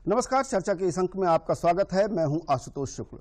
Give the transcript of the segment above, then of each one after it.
नमस्कार, चर्चा के इस अंक में आपका स्वागत है। मैं हूं आशुतोष शुक्ल।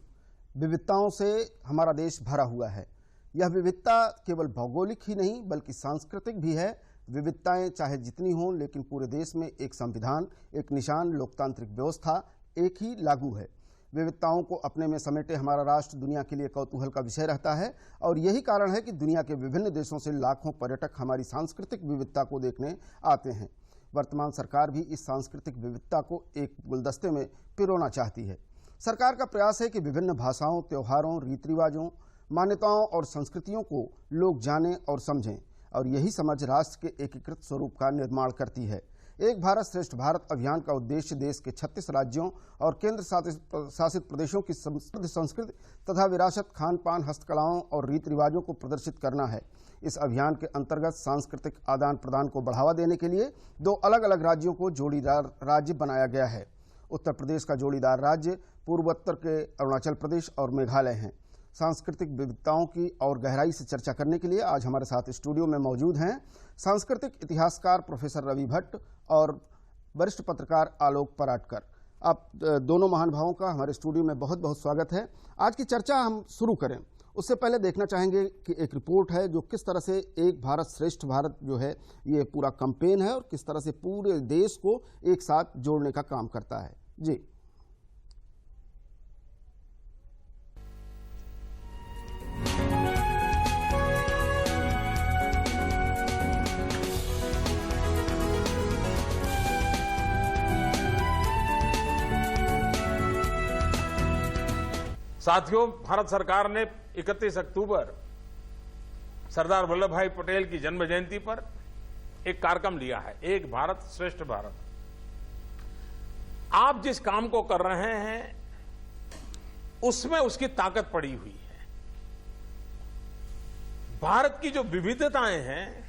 विविधताओं से हमारा देश भरा हुआ है। यह विविधता केवल भौगोलिक ही नहीं बल्कि सांस्कृतिक भी है। विविधताएं चाहे जितनी हों, लेकिन पूरे देश में एक संविधान, एक निशान, लोकतांत्रिक व्यवस्था एक ही लागू है। विविधताओं को अपने में समेटे हमारा राष्ट्र दुनिया के लिए कौतूहल का विषय रहता है और यही कारण है कि दुनिया के विभिन्न देशों से लाखों पर्यटक हमारी सांस्कृतिक विविधता को देखने आते हैं। वर्तमान सरकार भी इस सांस्कृतिक विविधता को एक गुलदस्ते में पिरोना चाहती है। सरकार का प्रयास है कि विभिन्न भाषाओं, त्योहारों, रीति रिवाजों, मान्यताओं और संस्कृतियों को लोग जानें और समझें, और यही समझ राष्ट्र के एकीकृत स्वरूप का निर्माण करती है। एक भारत श्रेष्ठ भारत अभियान का उद्देश्य देश के 36 राज्यों और केंद्र शासित प्रदेशों की समृद्ध संस्कृति तथा विरासत, खान पान, हस्तकलाओं और रीति रिवाजों को प्रदर्शित करना है। इस अभियान के अंतर्गत सांस्कृतिक आदान प्रदान को बढ़ावा देने के लिए 2 अलग अलग राज्यों को जोड़ीदार राज्य बनाया गया है। उत्तर प्रदेश का जोड़ीदार राज्य पूर्वोत्तर के अरुणाचल प्रदेश और मेघालय हैं। सांस्कृतिक विविधताओं की और गहराई से चर्चा करने के लिए आज हमारे साथ स्टूडियो में मौजूद हैं सांस्कृतिक इतिहासकार प्रोफेसर रवि भट्ट और वरिष्ठ पत्रकार आलोक पराटकर। आप दोनों महानुभावों का हमारे स्टूडियो में बहुत बहुत स्वागत है। आज की चर्चा हम शुरू करें उससे पहले देखना चाहेंगे कि एक रिपोर्ट है जो किस तरह से एक भारत श्रेष्ठ भारत जो है ये पूरा कैंपेन है और किस तरह से पूरे देश को एक साथ जोड़ने का काम करता है। जी, साथियों, भारत सरकार ने 31 अक्टूबर सरदार वल्लभ भाई पटेल की जन्म जयंती पर एक कार्यक्रम लिया है, एक भारत श्रेष्ठ भारत। आप जिस काम को कर रहे हैं उसमें उसकी ताकत पड़ी हुई है। भारत की जो विविधताएं हैं,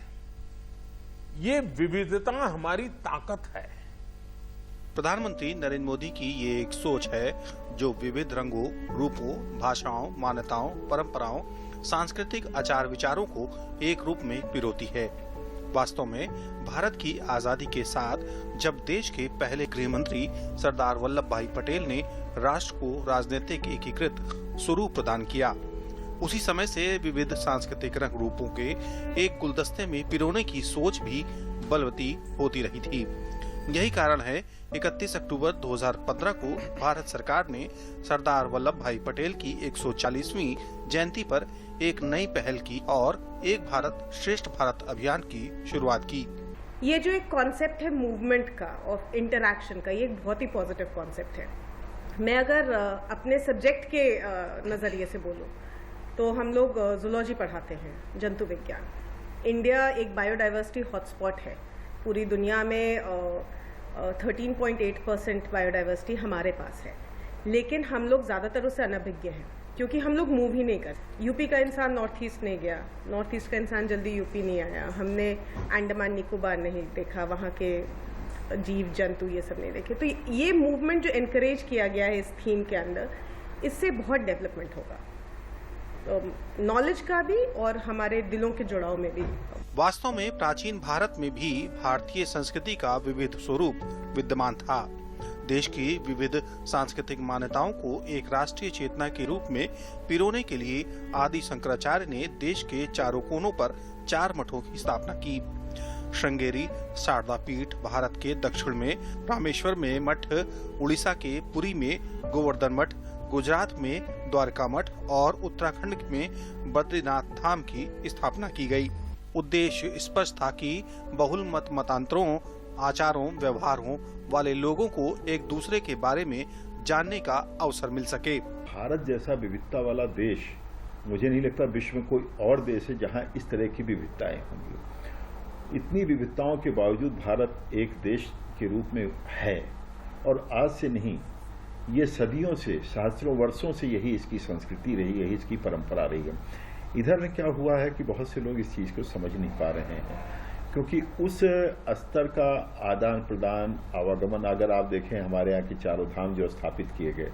ये विविधता हमारी ताकत है। प्रधानमंत्री नरेंद्र मोदी की ये एक सोच है जो विविध रंगों, रूपों, भाषाओं, मान्यताओं, परंपराओं, सांस्कृतिक आचार विचारों को एक रूप में पिरोती है। वास्तव में भारत की आजादी के साथ जब देश के पहले गृह मंत्री सरदार वल्लभ भाई पटेल ने राष्ट्र को राजनीतिक एकीकृत स्वरूप प्रदान किया, उसी समय से विविध सांस्कृतिक रंग रूपों के एक गुलदस्ते में पिरोने की सोच भी बलवती होती रही थी। यही कारण है 31 अक्टूबर 2015 को भारत सरकार ने सरदार वल्लभ भाई पटेल की 140वीं जयंती पर एक नई पहल की और एक भारत श्रेष्ठ भारत अभियान की शुरुआत की। ये जो एक कॉन्सेप्ट है मूवमेंट का और इंटरैक्शन का, ये एक बहुत ही पॉजिटिव कॉन्सेप्ट है। मैं अगर अपने सब्जेक्ट के नजरिए से बोलूं तो हम लोग जूलॉजी पढ़ाते हैं, जंतु विज्ञान। इंडिया एक बायोडाइवर्सिटी हॉटस्पॉट है। पूरी दुनिया में 13.8% बायोडाइवर्सिटी हमारे पास है, लेकिन हम लोग ज़्यादातर उससे अनभिज्ञ हैं क्योंकि हम लोग मूव ही नहीं करते। यूपी का इंसान नॉर्थ ईस्ट नहीं गया, नॉर्थ ईस्ट का इंसान जल्दी यूपी नहीं आया, हमने अंडमान निकोबार नहीं देखा, वहाँ के जीव जंतु ये सब नहीं देखे। तो ये मूवमेंट जो एनकरेज किया गया है इस थीम के अंदर, इससे बहुत डेवलपमेंट होगा, तो नॉलेज का भी और हमारे दिलों के जुड़ाव में भी। वास्तव में प्राचीन भारत में भी भारतीय संस्कृति का विविध स्वरूप विद्यमान था। देश की विविध सांस्कृतिक मान्यताओं को एक राष्ट्रीय चेतना के रूप में पिरोने के लिए आदि शंकराचार्य ने देश के चारों कोनों पर 4 मठों की स्थापना की। श्रृंगेरी शारदा पीठ भारत के दक्षिण में, रामेश्वर में मठ, उड़ीसा के पुरी में गोवर्धन मठ, गुजरात में द्वारका मठ और उत्तराखंड में बद्रीनाथ धाम की स्थापना की गई। उद्देश्य स्पष्ट था कि बहुल मतांतरों, आचारों, व्यवहारों वाले लोगों को एक दूसरे के बारे में जानने का अवसर मिल सके। भारत जैसा विविधता वाला देश मुझे नहीं लगता विश्व में कोई और देश है जहां इस तरह की विविधताएं होंगी। इतनी विविधताओं के बावजूद भारत एक देश के रूप में है, और आज से नहीं, ये सदियों से, सहस्त्रों वर्षों से यही इसकी संस्कृति रही, यही इसकी परंपरा रही है। इधर में क्या हुआ है कि बहुत से लोग इस चीज़ को समझ नहीं पा रहे हैं, क्योंकि उस स्तर का आदान प्रदान, आवागमन, अगर आप देखें हमारे यहाँ के चारों धाम जो स्थापित किए गए,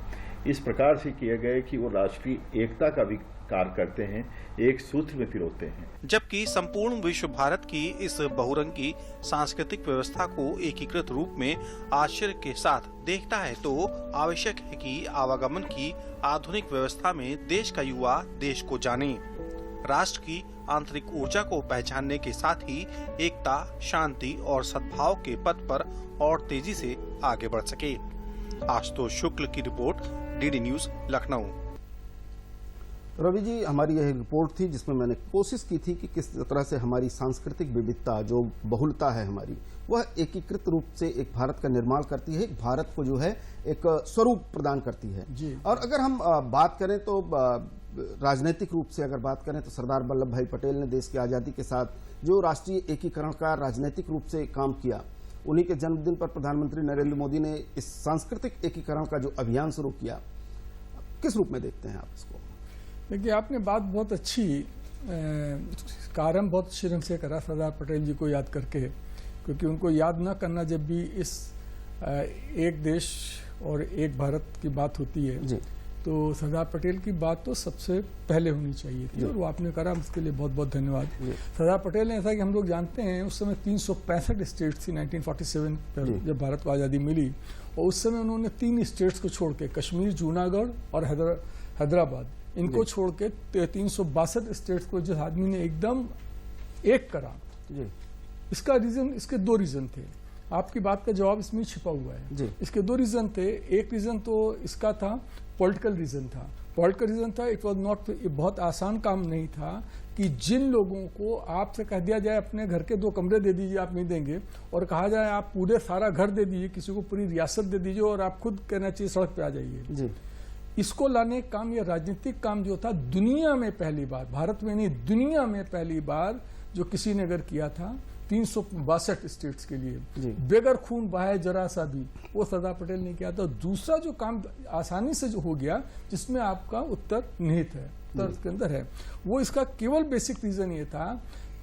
इस प्रकार से किए गए कि वो राष्ट्रीय एकता का भी कार्य करते हैं, एक सूत्र में पिरोते हैं। जबकि संपूर्ण विश्व भारत की इस बहुरंगी सांस्कृतिक व्यवस्था को एकीकृत रूप में आश्चर्य के साथ देखता है, तो आवश्यक है कि आवागमन की आधुनिक व्यवस्था में देश का युवा देश को जाने, राष्ट्र की आंतरिक ऊर्जा को पहचानने के साथ ही एकता, शांति और सद्भाव के पथ पर और तेजी से आगे बढ़ सके। आशुतोष शुक्ल की report, DD news, Lucknow. Ravi ji, हमारी यह रिपोर्ट थी जिसमें मैंने कोशिश की थी कि किस तरह से हमारी सांस्कृतिक विविधता, जो बहुलता है हमारी, वह एकीकृत रूप से एक भारत का निर्माण करती है, एक भारत को जो है एक स्वरूप प्रदान करती है जी। और अगर हम बात करें तो राजनीतिक रूप से अगर बात करें तो सरदार वल्लभ भाई पटेल ने देश की आज़ादी के साथ जो राष्ट्रीय एकीकरण का राजनीतिक रूप से काम किया, उन्हीं के जन्मदिन पर प्रधानमंत्री नरेंद्र मोदी ने इस सांस्कृतिक एकीकरण का जो अभियान शुरू किया, किस रूप में देखते हैं आप इसको? देखिए, आपने बात बहुत अच्छी कार्य बहुत अच्छे ढंग से करा सरदार पटेल जी को याद करके, क्योंकि उनको याद न करना जब भी इस एक देश और एक भारत की बात होती है जी, तो सरदार पटेल की बात तो सबसे पहले होनी चाहिए थी और वो आपने करा, उसके लिए बहुत बहुत धन्यवाद। सरदार पटेल ने, ऐसा कि हम लोग जानते हैं, उस समय 365 स्टेट्स थी 1947 जब भारत को आज़ादी मिली, और उस समय उन्होंने 3 स्टेट्स को छोड़ के, कश्मीर, जूनागढ़ और हैदराबाद, इनको छोड़ के 362 स्टेट्स को जिस आदमी ने एकदम एक करा, इसका रीजन, इसके 2 रीजन थे। आपकी बात का जवाब इसमें छिपा हुआ है। इसके 2 रीजन थे। एक रीजन तो इसका था, पॉलिटिकल रीजन था। पॉलिटिकल रीजन था, इट वॉज नॉट, बहुत आसान काम नहीं था कि जिन लोगों को आपसे कह दिया जाए अपने घर के 2 कमरे दे दीजिए, आप नहीं देंगे, और कहा जाए आप पूरे सारा घर दे दीजिए, किसी को पूरी रियासत दे दीजिए और आप खुद कहना चाहिए सड़क पे आ जाइए। इसको लाने का काम, यह राजनीतिक काम जो था, दुनिया में पहली बार, भारत में नहीं दुनिया में पहली बार जो किसी ने अगर किया था 362 स्टेट्स के लिए, बेगर खून बहाए जरा सा भी, वो सरदार पटेल ने किया था। दूसरा जो काम आसानी से जो हो गया, जिसमें आपका उत्तर निहित है, उत्तर के अंदर है, वो इसका केवल बेसिक रीजन ये था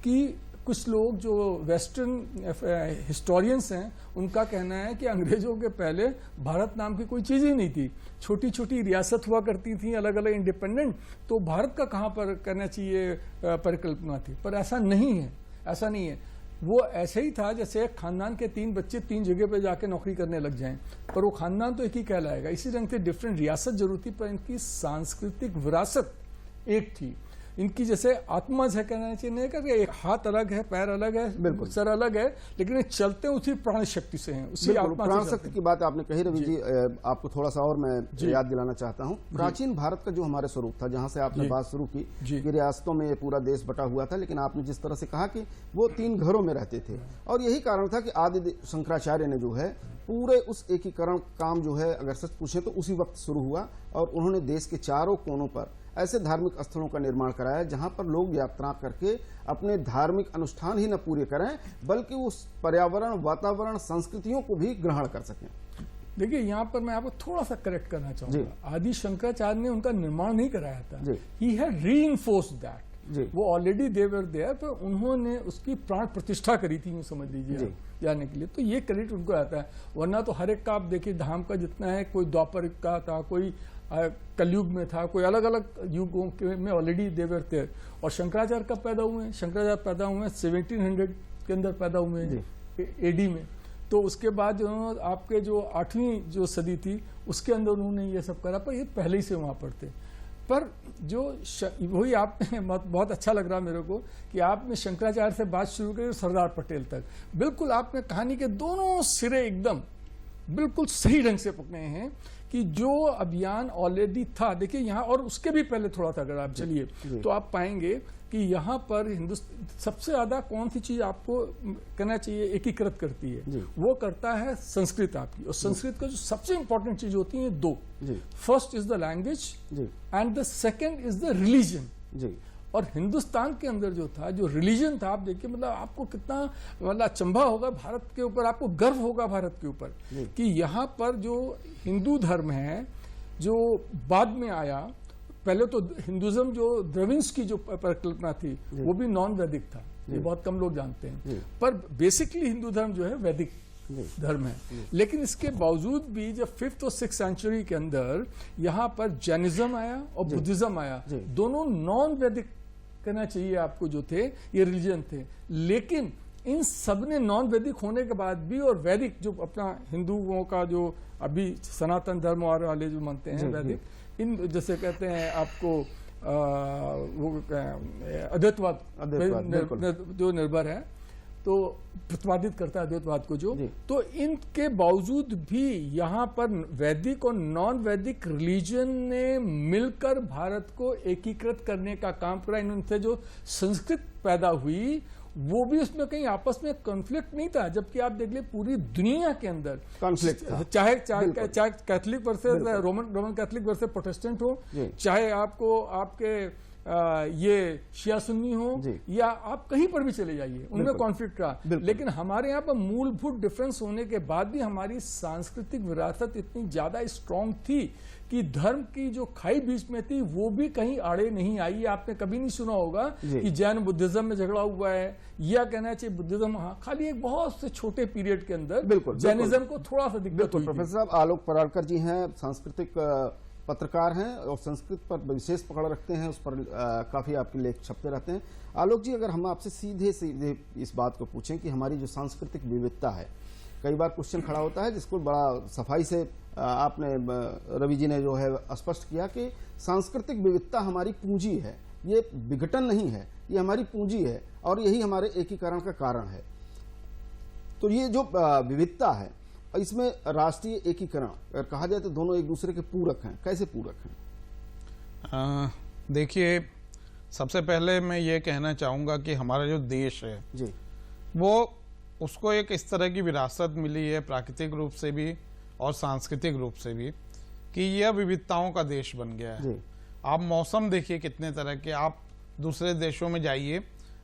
कि कुछ लोग जो वेस्टर्न हिस्टोरियंस हैं, उनका कहना है कि अंग्रेजों के पहले भारत नाम की कोई चीज़ ही नहीं थी, छोटी छोटी रियासत हुआ करती थी अलग अलग इंडिपेंडेंट, तो भारत का कहाँ पर करना चाहिए परिकल्पना थी। पर ऐसा नहीं है, ऐसा नहीं है। वो ऐसे ही था जैसे एक खानदान के 3 बच्चे 3 जगह पे जाके नौकरी करने लग जाएं, पर वो खानदान तो एक ही कहलाएगा। इसी रंग से डिफरेंट रियासत जरूर थी, पर इनकी सांस्कृतिक विरासत एक थी। इनकी जैसे आत्मा है, कहना चाहिए नहीं कि एक हाथ अलग है, पैर अलग है, बिल्कुल सर अलग है, लेकिन ये चलते उसी प्राण शक्ति से हैं, उसी आत्मा प्राण शक्ति की बात आपने कही रवि जी। आपको थोड़ा सा और मैं याद दिलाना चाहता हूँ, प्राचीन भारत का जो हमारे स्वरूप था, जहाँ से आपने बात शुरू की कि रियासतों में ये पूरा देश बटा हुआ था, लेकिन आपने जिस तरह से कहा कि वो 3 घरों में रहते थे, और यही कारण था कि आदि शंकराचार्य ने जो है पूरे उस एकीकरण काम जो है, अगर सच पूछे तो उसी वक्त शुरू हुआ, और उन्होंने देश के चारों कोनों पर ऐसे धार्मिक स्थलों का निर्माण कराया जहां पर लोग यात्रा करके अपने धार्मिक अनुष्ठान ही न पूरे करें, बल्कि उस पर्यावरण, वातावरण, संस्कृतियों को भी ग्रहण कर सकें। देखिए, यहाँ पर मैं आपको थोड़ा सा करेक्ट करना चाहूंगा। आदि शंकराचार्य ने उनका निर्माण नहीं कराया था, ही हैड रीइंफोर्स्ड दैट, वो ऑलरेडी दे वर देयर, पर उन्होंने उसकी प्राण प्रतिष्ठा करी थी, यूं समझ लीजिए, जाने के लिए। तो ये क्रेडिट उनको आता है, वरना तो हर एक का आप देखिए धाम का जितना है, कोई द्वापर का था, कोई कलयुग में था, कोई अलग अलग युगों में ऑलरेडी देवर थे। और शंकराचार्य कब पैदा हुए? शंकराचार्य पैदा हुए 1700 के अंदर पैदा हुए हैं एडी में। तो उसके बाद जो आपके जो 8वीं जो सदी थी, उसके अंदर उन्होंने ये सब करा, पर ये पहले ही से वहाँ पर थे। पर जो वही आपने बहुत अच्छा लग रहा मेरे को कि आपने शंकराचार्य से बात शुरू करी सरदार पटेल तक, बिल्कुल आपने कहानी के दोनों सिरे एकदम बिल्कुल सही ढंग से पकड़े हैं कि जो अभियान ऑलरेडी था। देखिए यहाँ, और उसके भी पहले थोड़ा था, अगर आप चलिए तो आप पाएंगे कि यहाँ पर हिंदुस्तान सबसे ज्यादा कौन सी चीज आपको कहना चाहिए एकीकृत करती है, वो करता है संस्कृत आपकी। और संस्कृत का जो सबसे इंपॉर्टेंट चीज होती है 2, first is the language and the second is the religion. और हिंदुस्तान के अंदर जो था, जो रिलीजन था, आप देखिए मतलब आपको कितना मतलब अचंभा होगा भारत के ऊपर, आपको गर्व होगा भारत के ऊपर कि यहाँ पर जो हिंदू धर्म है, जो बाद में आया, पहले तो हिंदुज्म जो द्रविड्स की जो परिकल्पना थी वो भी नॉन वैदिक था, ये बहुत कम लोग जानते हैं, पर बेसिकली हिंदू धर्म जो है वैदिक धर्म है। लेकिन इसके बावजूद भी जब 5th और 6th सेंचुरी के अंदर यहाँ पर जैनिज्म आया और बुद्धिज्म आया, दोनों नॉन वैदिक कहना चाहिए आपको जो थे, ये रिलीजन थे। लेकिन इन सब ने नॉन वैदिक होने के बाद भी और वैदिक जो अपना हिंदुओं का जो अभी सनातन धर्म वाले जो मानते हैं वैदिक, इन जैसे कहते हैं आपको वो अद्वैतवाद जो निर्भर है, तो प्रतिपादित करता है अद्वैतवाद को जो, तो इनके बावजूद भी यहाँ पर वैदिक और नॉन वैदिक रिलीजन ने मिलकर भारत को एकीकृत करने का काम करा। इनसे जो संस्कृत पैदा हुई वो भी उसमें कहीं आपस में कॉन्फ्लिक्ट नहीं था, जबकि आप देख ले पूरी दुनिया के अंदर कॉन्फ्लिक्ट था। चाहे Catholic versus Roman Catholic versus Protestant हो, चाहे आपको आपके ये शिया सुन्नी हो, या आप कहीं पर भी चले जाइए, उनमें कॉन्फ्लिक्ट रहा। लेकिन हमारे यहाँ पर मूलभूत डिफरेंस होने के बाद भी हमारी सांस्कृतिक विरासत इतनी ज्यादा स्ट्रांग थी कि धर्म की जो खाई बीच में थी वो भी कहीं आड़े नहीं आई। आपने कभी नहीं सुना होगा कि जैन बुद्धिज्म में झगड़ा हुआ है, या कहना चाहिए बुद्धिज्म खाली एक बहुत से छोटे पीरियड के अंदर जैनिज्म को थोड़ा सा दिक्कत हुई। प्रोफेसर साहब आलोक पराड़कर जी हैं, सांस्कृतिक पत्रकार हैं और संस्कृत पर विशेष पकड़ रखते हैं, उस पर काफी आपके लेख छपते रहते हैं। आलोक जी, अगर हम आपसे सीधे सीधे इस बात को पूछें कि हमारी जो सांस्कृतिक विविधता है, कई बार क्वेश्चन खड़ा होता है जिसको बड़ा सफाई से आपने रवि जी ने जो है स्पष्ट किया कि सांस्कृतिक विविधता हमारी पूंजी है, ये विघटन नहीं है, ये हमारी पूंजी है और यही हमारे एकीकरण का कारण है। तो ये जो विविधता है, इसमें राष्ट्रीय एकीकरण अगर कहा जाए तो दोनों एक दूसरे के पूरक हैं, कैसे पूरक हैं? देखिए, सबसे पहले मैं ये कहना चाहूंगा कि हमारा जो देश है जी, वो उसको एक इस तरह की विरासत मिली है प्राकृतिक रूप से भी और सांस्कृतिक रूप से भी कि यह विविधताओं का देश बन गया है। आप मौसम देखिए कितने तरह के, आप दूसरे देशों में जाइए,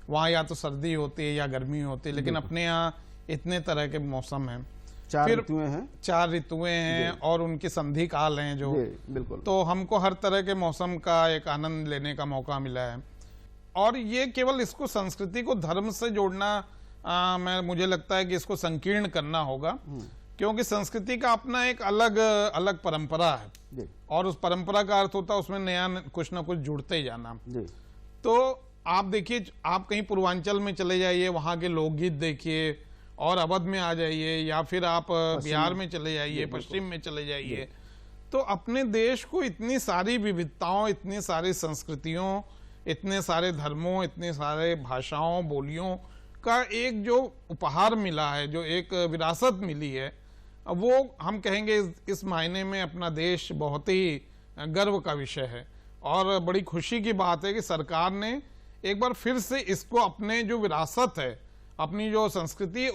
वहाँ या तो सर्दी होती है या गर्मी होती है, लेकिन अपने यहाँ इतने तरह के मौसम हैं, 4 ऋतुएं हैं, 4 ऋतुएं हैं और उनके संधि काल हैं जो, बिल्कुल, तो हमको हर तरह के मौसम का एक आनंद लेने का मौका मिला है। और ये केवल इसको संस्कृति को धर्म से जोड़ना मुझे लगता है कि इसको संकीर्ण करना होगा, क्योंकि संस्कृति का अपना एक अलग अलग परंपरा है और उस परंपरा का अर्थ होता है उसमें नया कुछ ना कुछ जुड़ते ही जाना। तो आप देखिए, आप कहीं पूर्वांचल में चले जाइए, वहां के लोकगीत देखिए, और अवध में आ जाइए, या फिर आप बिहार में चले जाइए, पश्चिम में चले जाइए, तो अपने देश को इतनी सारी विविधताओं, इतनी सारी संस्कृतियों, इतने सारे धर्मों, इतने सारे भाषाओं, बोलियों का एक जो उपहार मिला है, जो एक विरासत मिली है, वो हम कहेंगे इस मायने में अपना देश बहुत ही गर्व का विषय है। और बड़ी खुशी की बात है कि सरकार ने एक बार फिर से इसको अपने जो विरासत है, अपनी जो संस्कृति,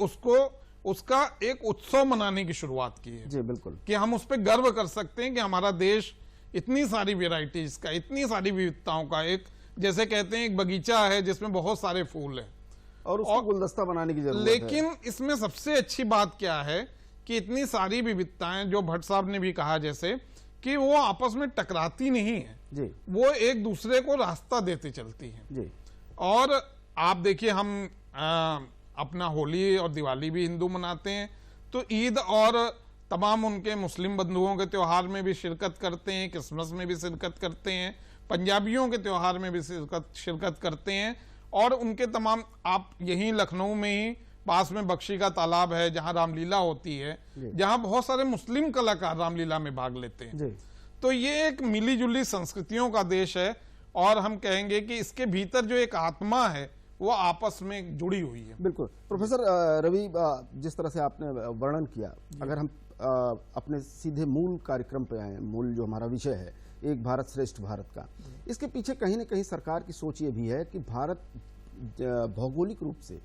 उसका एक उत्सव मनाने की शुरुआत की है। जी बिल्कुल, कि हम उस पर गर्व कर सकते हैं कि हमारा देश इतनी सारी वेराइटीज का, इतनी सारी विविधताओं का, एक जैसे कहते हैं एक बगीचा है जिसमें बहुत सारे फूल हैं और उसको गुलदस्ता बनाने की जरूरत है। लेकिन इसमें सबसे अच्छी बात क्या है कि इतनी सारी विविधताएं, जो भट्ट साहब ने भी कहा जैसे, कि वो आपस में टकराती नहीं है जी, वो एक दूसरे को रास्ता देते चलती हैं जी। और आप देखिए, हम अपना होली और दिवाली भी हिंदू मनाते हैं, तो ईद और तमाम उनके मुस्लिम बंधुओं के त्योहार में भी शिरकत करते हैं, क्रिसमस में भी शिरकत करते हैं, पंजाबियों के त्योहार में भी शिरकत करते हैं। और उनके तमाम, आप यहीं लखनऊ में ही पास में बख्शी का तालाब है जहां रामलीला होती है, जहां बहुत सारे मुस्लिम कलाकार रामलीला में भाग लेते हैं। तो ये एक मिली जुली संस्कृतियों का देश है, और हम कहेंगे कि इसके भीतर जो एक आत्मा है वो आपस में जुड़ी हुई है। बिल्कुल। प्रोफेसर रवि, जिस तरह से आपने वर्णन किया, अगर हम अपने सीधे मूल कार्यक्रम पे आए, मूल जो हमारा विषय है एक भारत श्रेष्ठ भारत का, इसके पीछे कहीं ना कहीं सरकार की सोच ये भी है कि भारत भौगोलिक रूप से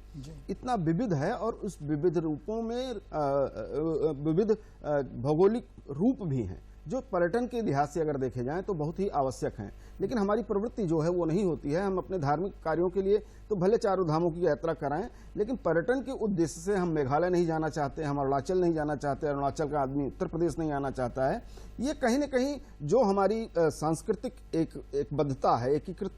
इतना विविध है और उस विविध रूपों में विविध भौगोलिक रूप भी हैं जो पर्यटन के लिहाज से अगर देखे जाएं तो बहुत ही आवश्यक हैं। लेकिन हमारी प्रवृत्ति जो है वो नहीं होती है। हम अपने धार्मिक कार्यों के लिए तो भले 4 धामों की यात्रा कराएं, लेकिन पर्यटन के उद्देश्य से हम मेघालय नहीं जाना चाहते, हम अरुणाचल नहीं जाना चाहते, अरुणाचल का आदमी उत्तर प्रदेश नहीं आना चाहता है। ये कहीं ना कहीं जो हमारी सांस्कृतिक एक बद्धता है, एकीकृत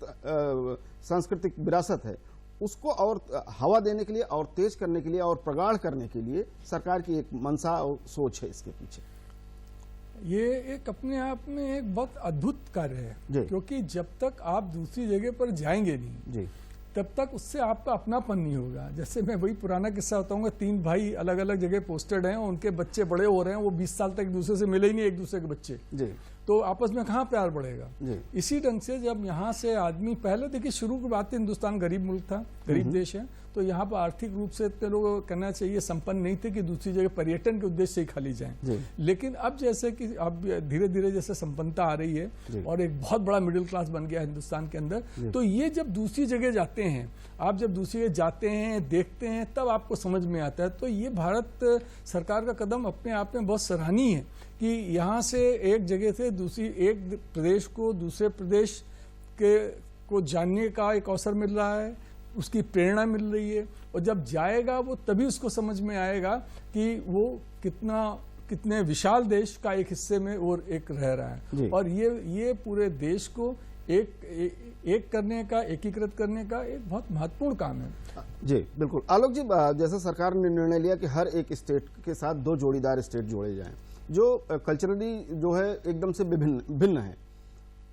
सांस्कृतिक विरासत है, उसको और हवा देने के लिए और तेज करने के लिए और प्रगाढ़ करने के लिए सरकार की एक मंशा और सोच है इसके पीछे। ये एक अपने आप में एक बहुत अद्भुत कार्य जी। है, क्योंकि जब तक आप दूसरी जगह पर जाएंगे नहीं जी, तब तक उससे आपका अपनापन नहीं होगा। जैसे मैं वही पुराना किस्सा बताऊंगा, 3 भाई अलग अलग जगह पोस्टेड हैं, उनके बच्चे बड़े हो रहे हैं, वो 20 साल तक एक दूसरे से मिले ही नहीं, एक दूसरे के बच्चे, जी, तो आपस में कहाँ प्यार बढ़ेगा। जी। इसी ढंग से जब यहाँ से आदमी, पहले देखिए शुरू की बात, हिंदुस्तान गरीब मुल्क था, गरीब देश है, तो यहाँ पर आर्थिक रूप से इतने लोग कहना चाहिए संपन्न नहीं थे कि दूसरी जगह पर्यटन के उद्देश्य से ही खाली जाएं। लेकिन अब जैसे कि अब धीरे धीरे जैसे संपन्नता आ रही है और एक बहुत बड़ा मिडिल क्लास बन गया हिंदुस्तान के अंदर, तो ये जब दूसरी जगह जाते हैं, आप जब दूसरी जगह जाते हैं, देखते हैं, तब आपको समझ में आता है। तो ये भारत सरकार का कदम अपने आप में बहुत सराहनीय है कि यहाँ से एक जगह से दूसरी, एक प्रदेश को दूसरे प्रदेश को जानने का एक अवसर मिल रहा है, उसकी प्रेरणा मिल रही है, और जब जाएगा वो तभी उसको समझ में आएगा कि वो कितने विशाल देश का एक हिस्से में और एक रह रहा है। और ये पूरे देश को एक करने का, एकीकृत करने का एक बहुत महत्वपूर्ण काम है। जी बिल्कुल। आलोक जी, जैसे सरकार ने निर्णय लिया कि हर एक स्टेट के साथ 2 जोड़ीदार स्टेट जोड़े जाएं, जो कल्चरली जो है एकदम से भिन्न है।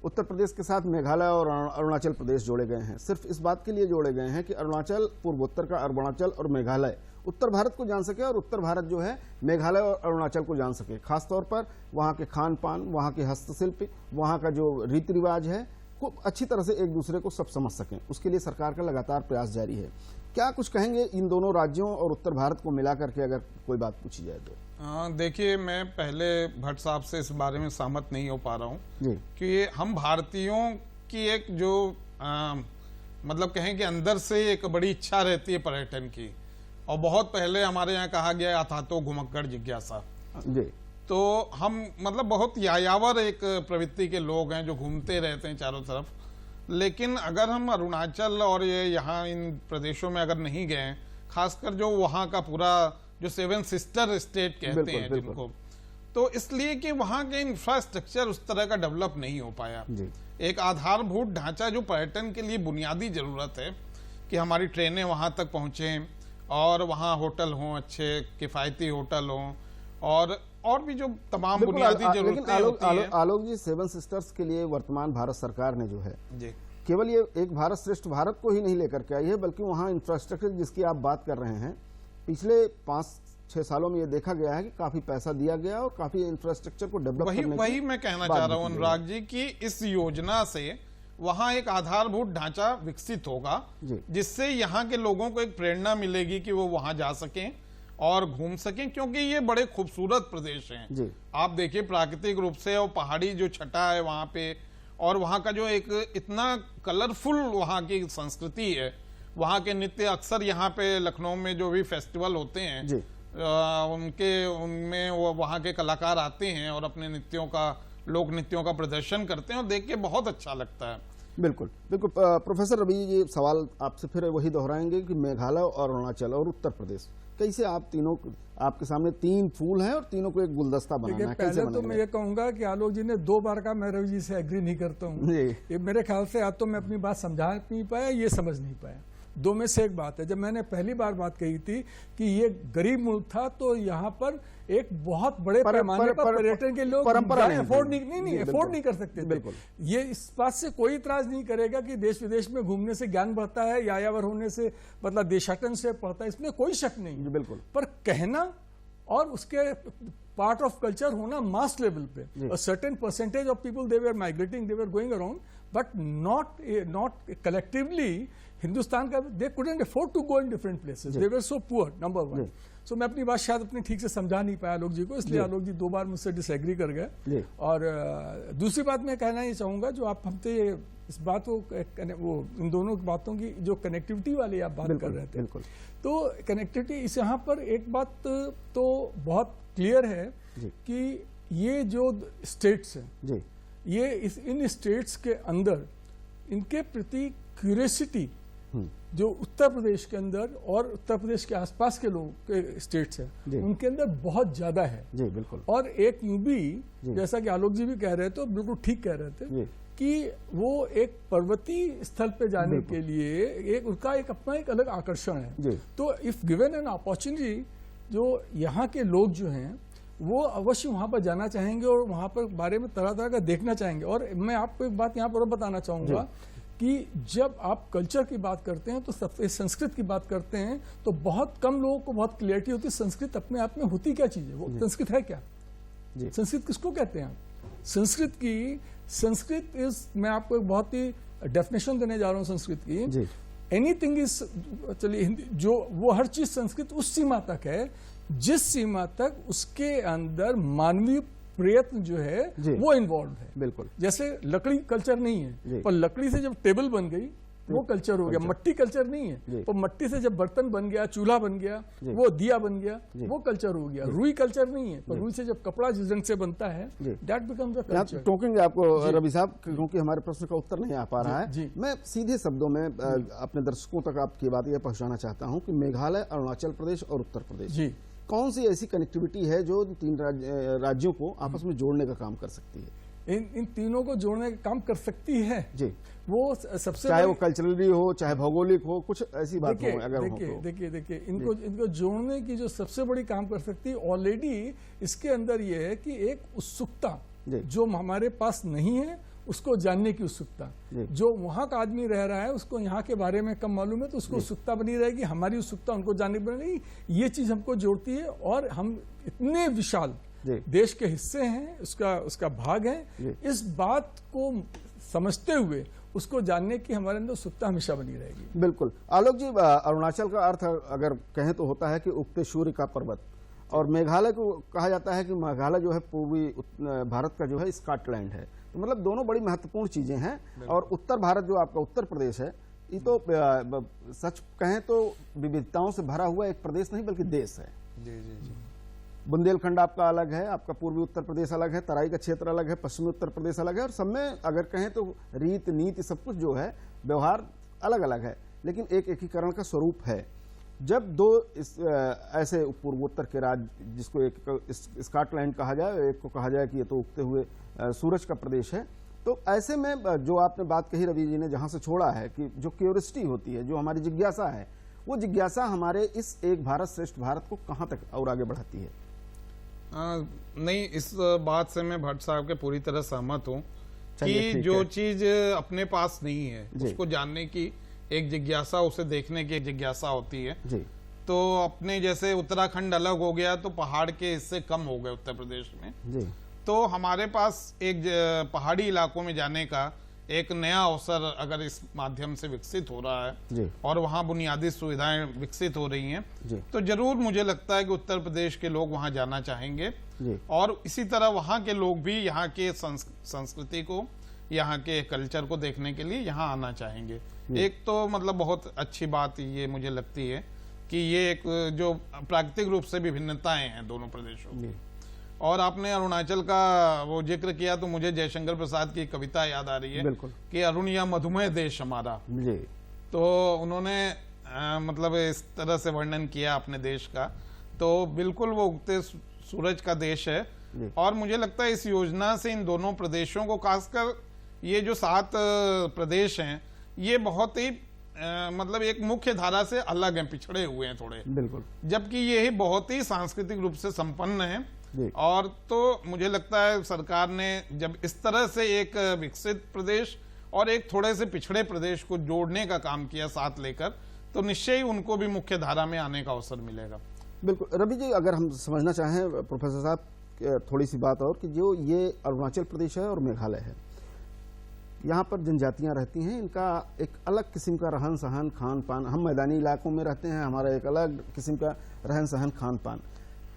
उत्तर प्रदेश के साथ मेघालय और अरुणाचल प्रदेश जोड़े गए हैं। सिर्फ इस बात के लिए जोड़े गए हैं कि अरुणाचल, पूर्वोत्तर का अरुणाचल और मेघालय उत्तर भारत को जान सके और उत्तर भारत जो है मेघालय और अरुणाचल को जान सके। खासतौर पर वहाँ के खान पान, वहाँ के हस्तशिल्प, वहाँ का जो रीति रिवाज है, खूब अच्छी तरह से एक दूसरे को सब समझ सकें। उसके लिए सरकार का लगातार प्रयास जारी है। क्या कुछ कहेंगे इन दोनों राज्यों और उत्तर भारत को मिला करके, अगर कोई बात पूछी जाए तो? देखिए, मैं पहले भट्ट साहब से इस बारे में सहमत नहीं हो पा रहा हूँ कि हम भारतीयों की एक जो मतलब कहें कि अंदर से एक बड़ी इच्छा रहती है पर्यटन की, और बहुत पहले हमारे यहाँ कहा गया था तो घुमक्कड़ जिज्ञासा जी। तो हम मतलब बहुत यायावर एक प्रवृत्ति के लोग हैं जो घूमते रहते हैं चारों तरफ। लेकिन अगर हम अरुणाचल और ये यहाँ इन प्रदेशों में अगर नहीं गए, खासकर जो वहाँ का पूरा जो 7 सिस्टर स्टेट कहते हैं जिनको, तो इसलिए कि वहाँ के इंफ्रास्ट्रक्चर उस तरह का डेवलप नहीं हो पाया। एक आधारभूत ढांचा जो पर्यटन के लिए बुनियादी जरूरत है कि हमारी ट्रेनें वहाँ तक पहुँचें और वहाँ होटल हों, अच्छे किफ़ायती होटल हों, और भी जो तमाम बुनियादी जरूरतें होती हैं। आलोक जी, 7 सिस्टर्स के लिए वर्तमान भारत सरकार ने जो है केवल ये एक भारत श्रेष्ठ भारत को ही नहीं लेकर के आई है, बल्कि वहाँ इंफ्रास्ट्रक्चर जिसकी आप बात कर रहे हैं, पिछले 5-6 सालों में ये देखा गया है कि काफी पैसा दिया गया और काफी इंफ्रास्ट्रक्चर को डेवलप करने की वही मैं कहना चाह रहा हूँ अनुराग जी कि इस योजना से वहां एक आधारभूत ढांचा विकसित होगा जिससे यहाँ के लोगों को एक प्रेरणा मिलेगी कि वो वहां जा सकें और घूम सकें, क्योंकि ये बड़े खूबसूरत प्रदेश हैं। आप देखिए प्राकृतिक रूप से, और पहाड़ी जो छटा है वहां पे, और वहां का जो एक इतना कलरफुल वहां की संस्कृति है, वहां के नृत्य, अक्सर यहाँ पे लखनऊ में जो भी फेस्टिवल होते हैं उनमें वो वहाँ के कलाकार आते हैं और अपने नृत्यों का, लोक नृत्यों का प्रदर्शन करते हैं और देख के बहुत अच्छा लगता है। बिल्कुल बिल्कुल। प्रोफेसर रवि, ये सवाल आपसे फिर वही दोहराएंगे कि मेघालय और अरुणाचल और उत्तर प्रदेश, कैसे आप तीनों, आपके सामने 3 फूल हैं और तीनों को एक गुलदस्ता बनाना है, कैसे पहले तो मैं ये कहूंगा कि आलोक जी ने 2 बार का मैं रवि जी से एग्री नहीं करता हूँ। ये मेरे ख्याल से या तो मैं अपनी बात समझा नहीं पाया, ये समझ नहीं पाया। 2 में से एक बात है। जब मैंने पहली बार बात कही थी कि ये गरीब मुल्क था, तो यहाँ पर एक बहुत बड़े पैमाने पर पर्यटन के लोग अफोर्ड नहीं कर सकते थे। ये इस बात से कोई इतराज नहीं करेगा कि देश विदेश में घूमने से ज्ञान बढ़ता है, यायावर होने से मतलब देशाटन से पड़ता है, इसमें कोई शक नहीं। बिल्कुल। पर कहना और उसके पार्ट ऑफ कल्चर होना मास लेवल पे, a certain percentage of people they were migrating, they were going around, but not collectively. Hindustan का they couldn't afford to go in different places. They were so poor, number 1. So मैं अपनी बात शायद अपनी ठीक से समझा नहीं पाया आलोक जी को, इसलिए आलोक जी 2 बार मुझसे डिसएग्री कर गए। और दूसरी बात मैं कहना ही चाहूंगा, जो आप हमसे इस बात को, वो इन दोनों की बातों की जो कनेक्टिविटी वाली आप बात कर रहे थे, तो कनेक्टिविटी इस यहाँ पर एक बात तो बहुत क्लियर है कि ये जो स्टेट्स हैं, ये इन स्टेट्स के अंदर इनके प्रति क्यूरियोसिटी जो उत्तर प्रदेश के अंदर और उत्तर प्रदेश के आसपास के लोग के स्टेट्स हैं उनके अंदर बहुत ज्यादा है। बिल्कुल। और एक यूं भी, जैसा कि आलोक जी भी कह रहे थे, बिल्कुल ठीक कह रहे थे कि वो एक पर्वतीय स्थल पे जाने के लिए एक उनका एक अपना एक अलग आकर्षण है। तो इफ गिवन एन अपॉर्चुनिटी, जो यहाँ के लोग जो हैं वो अवश्य वहाँ पर जाना चाहेंगे और वहाँ पर बारे में तरह तरह का देखना चाहेंगे। और मैं आपको एक बात यहाँ पर बताना चाहूँगा कि जब आप कल्चर की बात करते हैं तो सबसे संस्कृत की बात करते हैं तो बहुत कम लोगों को बहुत क्लियरिटी होती है संस्कृत अपने आप में होती क्या चीज़ है, वो संस्कृत है क्या, संस्कृत किसको कहते हैं। संस्कृत इज, मैं आपको एक बहुत ही डेफिनेशन देने जा रहा हूँ संस्कृत की। एनीथिंग इज, चलिए हिंदी, जो वो हर चीज संस्कृत उस सीमा तक है जिस सीमा तक उसके अंदर मानवीय प्रयत्न जो है वो इन्वॉल्व है। बिल्कुल, जैसे लकड़ी कल्चर नहीं है, पर लकड़ी से जब टेबल बन गई वो कल्चर हो गया। मट्टी कल्चर नहीं है, पर मट्टी से जब बर्तन बन गया, चूल्हा बन गया, वो दिया बन गया, वो कल्चर हो गया। रुई कल्चर नहीं है, पर रुई से जब कपड़ा जिस रंग से बनता है, दैट बिकम्स अ कल्चर। टोकेंगे आपको रवि साहब, क्योंकि हमारे प्रश्न का उत्तर नहीं आ पा रहा है। मैं सीधे शब्दों में अपने दर्शकों तक आपकी बात यह पहुंचाना चाहता हूं कि मेघालय, अरुणाचल प्रदेश और उत्तर प्रदेश कौन सी ऐसी कनेक्टिविटी है जो तीन राज्यों को आपस में जोड़ने का काम कर सकती है? इन तीनों को जोड़ने का काम कर सकती है जी। वो सबसे, चाहे वो कल्चरली हो, चाहे भौगोलिक हो, कुछ ऐसी बात हो अगर देखिए इनको जोड़ने की जो सबसे बड़ी काम कर सकती है, ऑलरेडी इसके अंदर ये है कि एक उत्सुकता जो हमारे पास नहीं है उसको जानने की उत्सुकता। जो वहां का आदमी रह रहा है उसको यहाँ के बारे में कम मालूम है, तो उसको उत्सुकता बनी रहेगी, हमारी उत्सुकता उनको जानने की बनेगी। ये चीज हमको जोड़ती है और हम इतने विशाल देश के हिस्से हैं, उसका भाग है। इस बात को समझते हुए उसको जानने की हमारे अंदर उत्सुकता हमेशा बनी रहेगी। बिल्कुल। आलोक जी, अरुणाचल का अर्थ अगर कहें तो होता है कि उगते सूर्य का पर्वत, और मेघालय को कहा जाता है कि मेघालय जो है पूर्वी भारत का जो है स्कॉटलैंड है। तो मतलब दोनों बड़ी महत्वपूर्ण चीजें हैं। और उत्तर भारत जो आपका उत्तर प्रदेश है, ये तो सच कहें तो विविधताओं से भरा हुआ एक प्रदेश नहीं बल्कि देश है। जी। बुंदेलखंड आपका अलग है, आपका पूर्वी उत्तर प्रदेश अलग है, तराई का क्षेत्र अलग है, पश्चिमी उत्तर प्रदेश अलग है, और सब में अगर कहें तो रीत नीति सब कुछ जो है व्यवहार अलग अलग है, लेकिन एक एकीकरण का स्वरूप है। जब दो ऐसे पूर्वोत्तर के राज्य, जिसको एक स्कॉटलैंड कहा जाए, एक को कहा जाए कि ये तो उगते हुए सूरज का प्रदेश है, तो ऐसे में जो आपने बात कही रवि जी ने, जहां से छोड़ा है कि जो क्यूरियोसिटी होती है, जो हमारी जिज्ञासा है, वो जिज्ञासा हमारे इस एक भारत श्रेष्ठ भारत को कहां तक और आगे बढ़ाती है? नहीं, इस बात से मैं भट्ट साहब के पूरी तरह सहमत हूँ कि जो चीज अपने पास नहीं है उसको जानने की एक जिज्ञासा, उसे देखने की एक जिज्ञासा होती है जी। तो अपने जैसे उत्तराखंड अलग हो गया तो पहाड़ के हिस्से कम हो गए उत्तर प्रदेश में जी। तो हमारे पास एक पहाड़ी इलाकों में जाने का एक नया अवसर अगर इस माध्यम से विकसित हो रहा है जी। और वहाँ बुनियादी सुविधाएं विकसित हो रही हैं जी। तो जरूर मुझे लगता है कि उत्तर प्रदेश के लोग वहाँ जाना चाहेंगे जी। और इसी तरह वहाँ के लोग भी यहाँ के संस्कृति को, यहाँ के कल्चर को देखने के लिए यहाँ आना चाहेंगे। एक तो मतलब बहुत अच्छी बात ये मुझे लगती है कि ये एक जो प्राकृतिक रूप से विभिन्नताएं हैं दोनों प्रदेशों में। और आपने अरुणाचल का वो जिक्र किया तो मुझे जयशंकर प्रसाद की कविता याद आ रही है कि अरुण या मधुमेह देश हमारा। तो उन्होंने मतलब इस तरह से वर्णन किया अपने देश का, तो बिल्कुल वो उगते सूरज का देश है। और मुझे लगता है इस योजना से इन दोनों प्रदेशों को, खासकर ये जो 7 प्रदेश हैं, ये बहुत ही मतलब एक मुख्य धारा से अलग हैं, पिछड़े हुए हैं थोड़े, बिल्कुल, जबकि ये ही बहुत ही सांस्कृतिक रूप से संपन्न है। और तो मुझे लगता है सरकार ने जब इस तरह से एक विकसित प्रदेश और एक थोड़े से पिछड़े प्रदेश को जोड़ने का काम किया साथ लेकर, तो निश्चय ही उनको भी मुख्य धारा में आने का अवसर मिलेगा। बिल्कुल। रवि जी, अगर हम समझना चाहें प्रोफेसर साहब थोड़ी सी बात और, कि जो ये अरुणाचल प्रदेश है और मेघालय है, यहाँ पर जनजातियाँ रहती हैं, इनका एक अलग किस्म का रहन सहन खान पान, हम मैदानी इलाकों में रहते हैं, हमारा एक अलग किस्म का रहन सहन खान पान।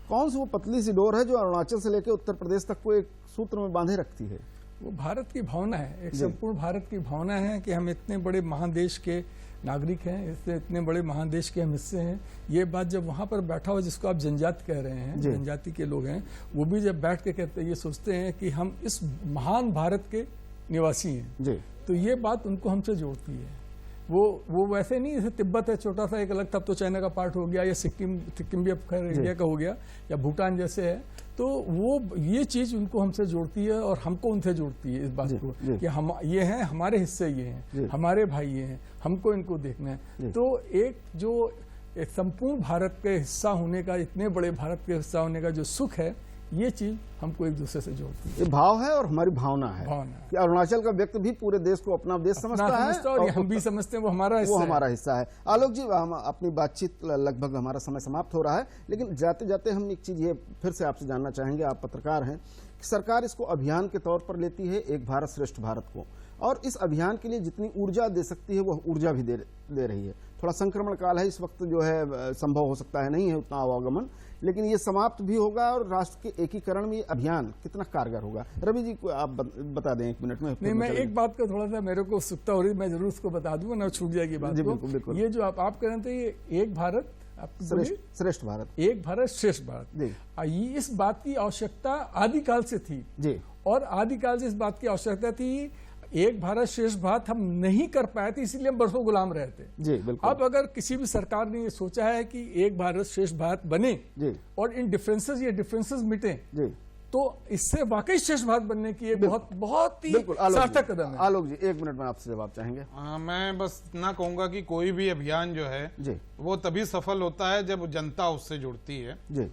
कौन सी वो पतली सी डोर है जो अरुणाचल से लेकर उत्तर प्रदेश तक को एक सूत्र में बांधे रखती है? वो भारत की भावना है, एक संपूर्ण भारत की भावना है कि हम इतने बड़े महादेश के नागरिक हैं, इससे इतने बड़े महादेश के हम हिस्से हैं। ये बात जब वहाँ पर बैठा हुआ, जिसको आप जनजाति कह रहे हैं, जनजाति के लोग हैं, वो भी जब बैठ के कहते, ये सोचते हैं कि हम इस महान भारत के निवासी हैं जी। तो ये बात उनको हमसे जोड़ती है। वो वैसे नहीं, जैसे तिब्बत है छोटा सा एक अलग, तब तो चाइना का पार्ट हो गया, या सिक्किम भी अब खैर इंडिया का हो गया, या भूटान जैसे है। तो वो ये चीज उनको हमसे जोड़ती है और हमको उनसे जोड़ती है इस बात को कि हम ये हैं, हमारे हिस्से ये हैं, हमारे भाई ये हैं, हमको इनको देखना है। तो एक संपूर्ण भारत के हिस्सा होने का, इतने बड़े भारत के हिस्सा होने का जो सुख है, ये चीज हमको एक दूसरे से जोड़ती है। ये भाव है और हमारी भावना है कि अरुणाचल का व्यक्ति भी पूरे देश को अपना देश समझता है और हम भी समझते हैं वो हमारा हिस्सा है। आलोक जी, हम अपनी बातचीत लगभग हमारा समय समाप्त हो रहा है, लेकिन जाते जाते हम एक चीज ये फिर से आपसे जानना चाहेंगे, आप पत्रकार हैं, कि सरकार इसको अभियान के तौर पर लेती है, एक भारत श्रेष्ठ भारत को, और इस अभियान के लिए जितनी ऊर्जा दे सकती है वह ऊर्जा भी दे रही है। थोड़ा संक्रमण काल है इस वक्त, जो है संभव हो सकता है नहीं है उतना आवागमन, लेकिन ये समाप्त भी होगा और राष्ट्र के एकीकरण में ये अभियान कितना कारगर होगा। रवि जी को आप बता दें 1 मिनट में। नहीं, मैं एक बात का थोड़ा सा मेरे को उत्सुकता हो रही है, मैं जरूर उसको बता दूंगा ना, छूट जाएगी बात। बिल्कुल। ये जो आप कह रहे थे, ये एक भारत श्रेष्ठ भारत, एक भारत श्रेष्ठ भारत, इस बात की आवश्यकता आदिकाल से थी जी, और आदिकाल से इस बात की आवश्यकता थी। एक भारत श्रेष्ठ भारत हम नहीं कर पाए थे, इसीलिए हम बरसों गुलाम रहे थे जी, बिल्कुल। अब अगर किसी भी सरकार ने ये सोचा है कि एक भारत श्रेष्ठ भारत बने जी, और इन डिफरेंसेस मिटे जी, तो इससे वाकई श्रेष्ठ भारत बनने की एक बहुत ही सार्थक कदम है। आलोक जी, 1 मिनट में आपसे जवाब चाहेंगे। मैं बस ना कहूंगा कि कोई भी अभियान जो है जी, वो तभी सफल होता है जब जनता उससे जुड़ती है जी।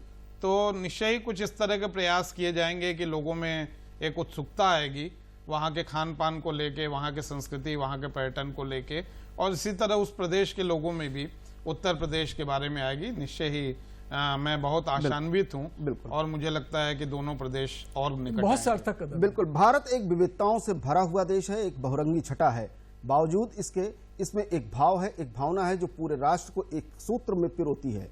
तो निश्चय ही कुछ इस तरह के प्रयास किए जाएंगे कि लोगों में एक उत्सुकता आएगी वहाँ के खान पान को लेके, वहाँ के संस्कृति, वहाँ के पर्यटन को लेके, और इसी तरह उस प्रदेश के लोगों में भी उत्तर प्रदेश के बारे में आएगी। निश्चय ही मैं बहुत आशान्वित हूँ और मुझे लगता है कि दोनों प्रदेश और निकट बहुत सार्थक कदम। बिल्कुल, भारत एक विविधताओं से भरा हुआ देश है, एक बहुरंगी छटा है, बावजूद इसके इसमें एक भाव है, एक भावना है जो पूरे राष्ट्र को एक सूत्र में पिरोती है।